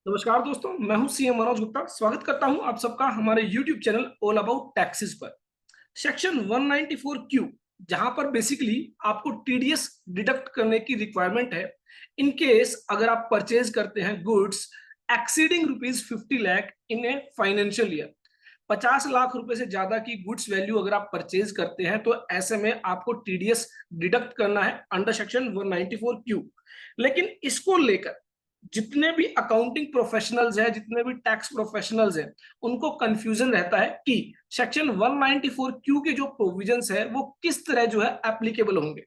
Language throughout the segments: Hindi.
नमस्कार दोस्तों, मैं हूं सीएम मनोज गुप्ता। स्वागत करता हूं आप सबका हमारे YouTube channel all about taxes पर। सेक्शन 194 क्यू, जहां पर बेसिकली आपको टीडीएस डिडक्ट करने की रिक्वायरमेंट है इन केस अगर आप परचेज करते हैं goods exceeding ₹50 lakh in a financial year. 50 lakh रुपए से ज्यादा की गुड्स वैल्यू अगर आप परचेज करते हैं तो ऐसे में आपको टीडीएस डिडक्ट करना है अंडर सेक्शन 194 क्यू। लेकिन इसको लेकर जितने भी अकाउंटिंग प्रोफेशनल्स हैं, जितने भी टैक्स प्रोफेशनल्स हैं, उनको कंफ्यूजन रहता है कि सेक्शन 194 क्यू के जो प्रोविजंस है वो किस तरह जो है एप्लीकेबल होंगे।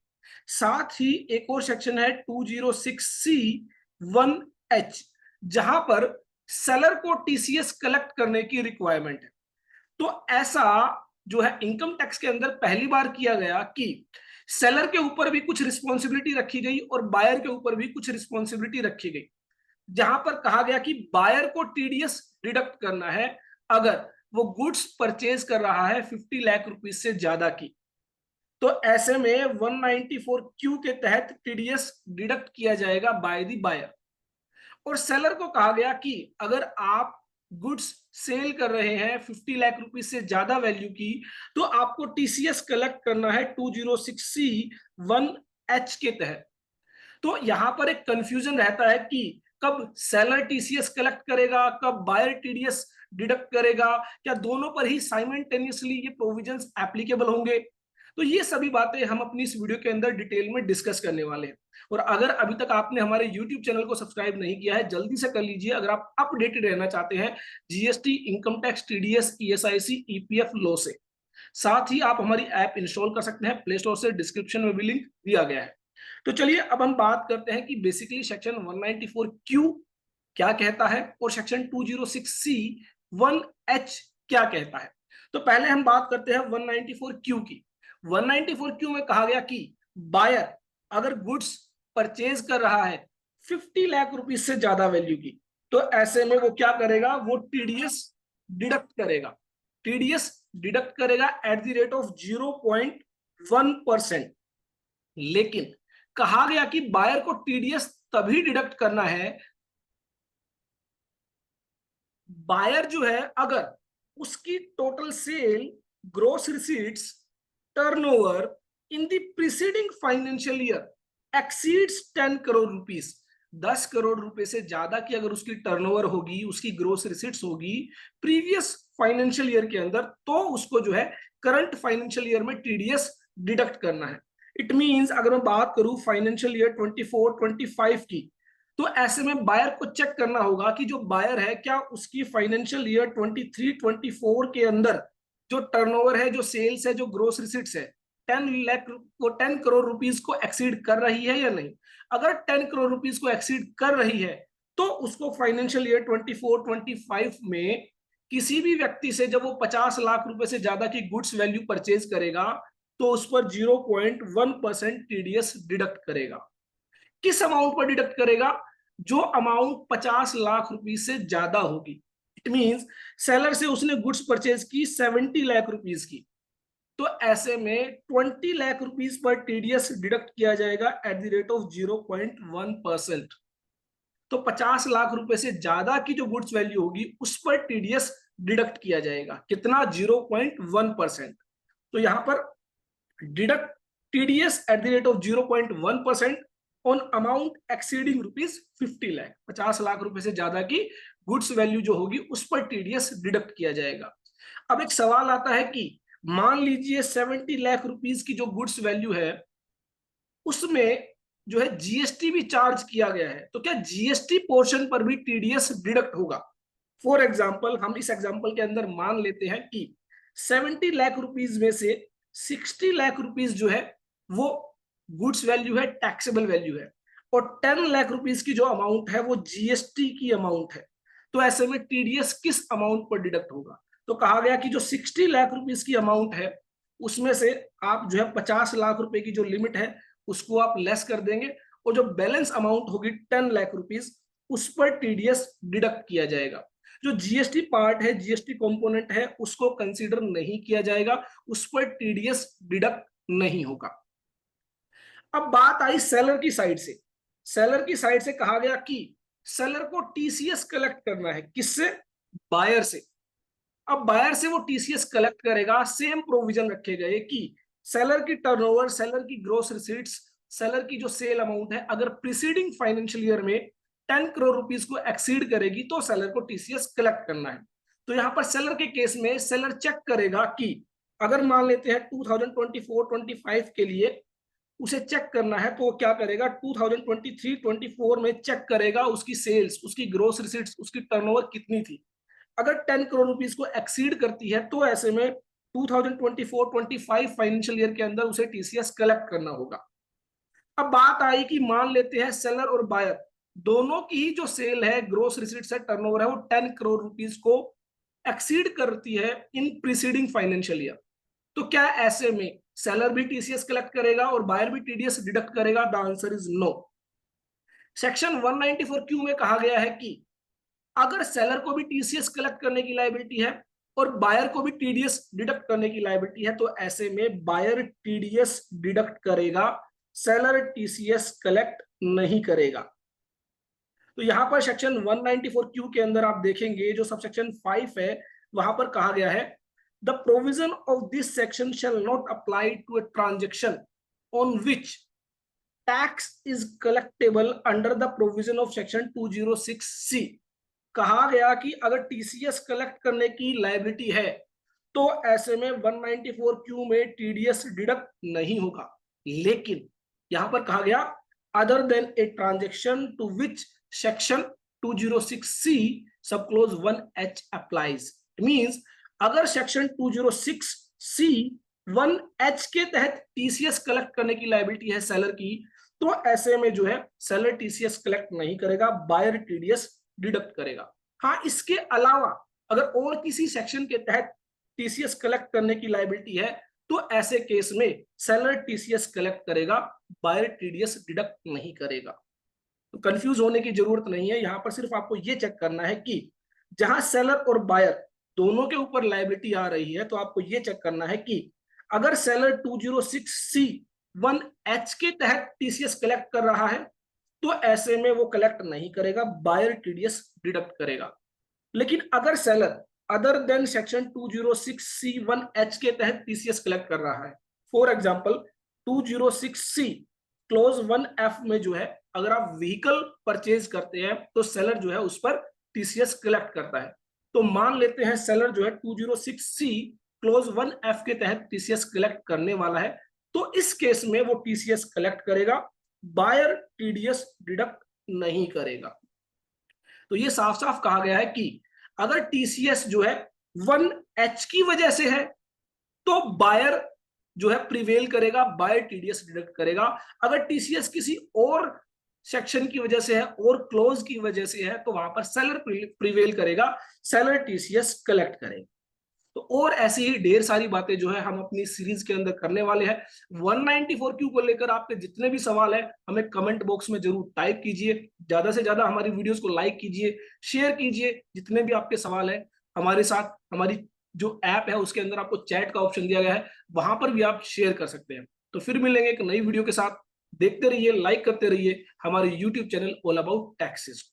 साथ ही एक और सेक्शन है 206 सी 1H, जहां पर सेलर को टीसीएस कलेक्ट करने की रिक्वायरमेंट है। तो ऐसा जो है इनकम टैक्स के अंदर पहली बार किया गया कि सेलर के ऊपर भी कुछ रिस्पॉन्सिबिलिटी रखी गई और बायर के ऊपर भी कुछ रिस्पॉन्सिबिलिटी रखी गई, जहां पर कहा गया कि बायर को टीडीएस डिडक्ट करना है अगर वो गुड्स परचेज कर रहा है 50 लाख रुपीज से ज्यादा की। तो ऐसे में 194 क्यू के तहत टीडीएस डिडक्ट किया जाएगा बाय द बायर। और सेलर को कहा गया कि अगर आप गुड्स सेल कर रहे हैं 50 लाख रुपीज से ज्यादा वैल्यू की, तो आपको टीसीएस कलेक्ट करना है 206 सी 1H के तहत। तो यहां पर एक कंफ्यूजन रहता है कि कब सेलर टीसीएस कलेक्ट करेगा, कब बायर टीडीएस डिडक्ट करेगा, क्या दोनों पर ही साइमल्टेनियसली ये प्रोविजंस एप्लीकेबल होंगे। तो ये सभी बातें हम अपनी इस वीडियो के अंदर डिटेल में डिस्कस करने वाले हैं। और अगर अभी तक आपने हमारे YouTube चैनल को सब्सक्राइब नहीं किया है, जल्दी से कर लीजिए अगर आप अपडेटेड रहना चाहते हैं GST, income tax, TDS, ESIC, EPF law से। साथ ही आप हमारी ऐप इंस्टॉल कर सकते हैं प्ले स्टोर से, डिस्क्रिप्शन में भी लिंक दिया गया है। तो चलिए अब हम बात करते हैं कि बेसिकली सेक्शन 194 क्यू क्या कहता है और सेक्शन 206 सी 1H क्या कहता है। तो पहले हम बात करते हैं 194 क्यू की। 194 क्यू में कहा गया कि बायर अगर गुड्स परचेज कर रहा है 50 लाख रुपीज से ज्यादा वैल्यू की, तो ऐसे में वो क्या करेगा, वो टीडीएस डिडक्ट करेगा। टीडीएस डिडक्ट करेगा एट द रेट ऑफ 0.1%। लेकिन कहा गया कि बायर को टीडीएस तभी डिडक्ट करना है, बायर जो है अगर उसकी total sale, gross receipts, turnover in the preceding financial year exceeds 10 crore rupees. 10 crore रुपए से ज्यादा की अगर उसकी टर्नओवर होगी, उसकी ग्रोस रिसीट्स होगी प्रीवियस फाइनेंशियल ईयर के अंदर, तो उसको जो है करंट फाइनेंशियल ईयर में टीडीएस डिडक्ट करना है। इट मींस अगर मैं बात करूं फाइनेंशियल ईयर 24-25 की, तो ऐसे में बायर को चेक करना होगा कि जो बायर है क्या उसकी फाइनेंशियल ईयर 23-24 के अंदर जो टर्नओवर है, जो सेल्स है, जो ग्रोस रिसिट्स है, 10 लाख वो 10 करोड़ रुपीस को एक्सीड कर रही है या नहीं। अगर 10 करोड़ रुपीस को एक्सीड कर रही है तो उसको फाइनेंशियल ईयर 24-25 में किसी भी व्यक्ति से जब वो 50 लाख रुपए से ज्यादा की गुड्स वैल्यू परचेज करेगा तो उस पर 0.1% टीडीएस डिडक्ट करेगा। किस अमाउंट पर डिडक्ट करेगा? जो अमाउंट 50 लाख रुपीज से ज्यादा होगी। इट मींस सेलर से उसने गुड्स परचेज की 70 लाख रुपीज की, तो ऐसे में 20 lakh rupees per TDS deduct किया जाएगा एट द रेट ऑफ 0.1%। तो 50 लाख रुपए से ज्यादा की जो गुड्स वैल्यू होगी उस पर टीडीएस डिडक्ट किया जाएगा। कितना? 0.1%। तो यहां पर deduct TDS at the rate of 0.1% on amount exceeding rupees 50 lakh. 50 lakh रुपए से ज्यादा की गुड्स वैल्यू जो होगी उस पर टीडीएस डिडक्ट किया जाएगा। अब एक सवाल आता है कि मान लीजिए 70 लाख रुपीज की जो गुड्स वैल्यू है उसमें जो है जीएसटी भी चार्ज किया गया है, तो क्या जीएसटी पोर्शन पर भी टीडीएस डिडक्ट होगा? फॉर एग्जाम्पल हम इस एग्जाम्पल के अंदर मान लेते हैं कि 70 लाख रुपीज में से 60 लाख रुपीज जो है वो गुड्स वैल्यू है, टैक्सेबल वैल्यू है, और 10 लाख रुपीज की जो अमाउंट है वो जीएसटी की अमाउंट है। तो ऐसे में टीडीएस किस अमाउंट पर डिडक्ट होगा? तो कहा गया कि जो 60 लाख रुपीज की अमाउंट है उसमें से आप जो है 50 लाख रुपए की जो लिमिट है उसको आप लेस कर देंगे, और जो बैलेंस अमाउंट होगी 10 लाख रुपीज उस पर टीडीएस डिडक्ट किया जाएगा। जो जीएसटी पार्ट है, जीएसटी कंपोनेंट है, उसको कंसीडर नहीं किया जाएगा, उस पर टीडीएस डिडक्ट नहीं होगा। अब बात आई सेलर की साइड से। सेलर की साइड से कहा गया कि सेलर को टीसीएस कलेक्ट करना है, किससे? बायर से। अब बायर से वो टीसीएस कलेक्ट करेगा, सेम प्रोविजन रखे गए कि सेलर की टर्नओवर, सेलर की ग्रोस रिसीट्स, सेलर की जो सेल अमाउंट है अगर प्रीसीडिंग फाइनेंशियल ईयर में 10 करोड़ रुपीस को एक्सीड करेगी तो सेलर को टीसीएस कलेक्ट करना है। तो यहाँ पर सेलर के केस में सेलर चेक करेगा कि अगर मान लेते हैं 2024-25 के लिए उसे चेक करना है तो वो क्या करेगा, 2023-24 में चेक करेगा उसकी सेल्स, उसकी ग्रोस रिसीट्स, उसकी टर्नओवर कितनी थी। अगर 10 करोड़ रुपीस को एक्सीड करती है तो ऐसे में 2024-25 फाइनेंशियल ईयर के अंदर उसे टीसीएस कलेक्ट करना होगा। अब बात आई कि मान लेते हैं सेलर और बायर दोनों की जो सेल है, ग्रोस रिसीट्स है, टर्नओवर है, वो 10 करोड़ रुपीस को एक्सीड करती है इन प्रीसीडिंग फाइनेंशियल ईयर। तो क्या ऐसे में सेलर भी टीसीएस कलेक्ट करेगा और बायर भी टीडीएस डिडक्ट करेगा? The answer is no. Section 194 Q में कहा गया है कि अगर सेलर को भी टीसीएस कलेक्ट करने की लायबिलिटी है और बायर को भी टीडीएस डिडक्ट करने की लायबिलिटी है तो ऐसे में बायर टीडीएस डिडक्ट करेगा, सेलर टीसीएस कलेक्ट नहीं करेगा। तो यहां पर सेक्शन 194 क्यू के अंदर आप देखेंगे जो सब सेक्शन 5 है वहां पर कहा गया है the provision of this section shall not apply to a transaction on which tax is collectable under the provision of section 206C। कहा गया कि अगर टीसीएस कलेक्ट करने की लायबिलिटी है तो ऐसे में 194 क्यू में टीडीएस डिडक्ट नहीं होगा। लेकिन यहां पर कहा गया other than a transaction to which section 206C sub clause 1H applies. Means अगर सेक्शन 206C 1H के तहत टीसीएस कलेक्ट करने की लायबिलिटी है सेलर की तो ऐसे में जो है सेलर टीसीएस कलेक्ट नहीं करेगा, बायर टीडीएस डिडक्ट करेगा। हाँ, इसके अलावा अगर और किसी सेक्शन के तहत टीसीएस कलेक्ट करने की लायबिलिटी है तो ऐसे केस में सेलर टीसीएस कलेक्ट करेगा, बायर टीडीएस डिडक्ट नहीं करेगा। तो कंफ्यूज होने की जरूरत नहीं है, यहां पर सिर्फ आपको यह चेक करना है कि जहां सेलर और बायर दोनों के ऊपर लायबिलिटी आ रही है तो आपको यह चेक करना है कि अगर सेलर 206C 1H के तहत टीसीएस कलेक्ट कर रहा है तो ऐसे में वो कलेक्ट नहीं करेगा, बायर टीडीएस डिडक्ट करेगा। लेकिन अगर seller other than section 206C 1H के तहत टीसीएस कलेक्ट कर रहा है, for example 206C close 1F में जो है अगर आप व्हीकल परचेज करते हैं तो सेलर जो है उस पर टीसीएस कलेक्ट करता है। तो मान लेते हैं सेलर जो है 206C क्लोज 1F के तहत टीसीएस कलेक्ट करने वाला है तो इस केस में वो टीसीएस कलेक्ट करेगा, बायर टीडीएस डिडक्ट नहीं करेगा। तो ये साफ साफ कहा गया है कि अगर टीसीएस जो है 1H की वजह से है तो बायर जो है प्रिवेल करेगा, बायर टीडीएस डिडक्ट करेगा। अगर टीसीएस किसी और सेक्शन की वजह से है और क्लोज की वजह से है तो वहां पर सेलर प्रिवेल करेगा, सेलर टीसीएस कलेक्ट करेगा। तो और ऐसी ही ढेर सारी बातें जो है हम अपनी सीरीज के अंदर करने वाले हैं। 194 क्यू को लेकर आपके जितने भी सवाल है हमें कमेंट बॉक्स में जरूर टाइप कीजिए, ज्यादा से ज्यादा हमारी वीडियोस को लाइक कीजिए, शेयर कीजिए। जितने भी आपके सवाल है हमारे साथ हमारी जो ऐप है उसके अंदर आपको चैट का ऑप्शन दिया गया है, वहां पर भी आप शेयर कर सकते हैं। तो फिर मिलेंगे एक नई वीडियो के साथ, देखते रहिए, लाइक करते रहिए हमारे YouTube channel all about taxes.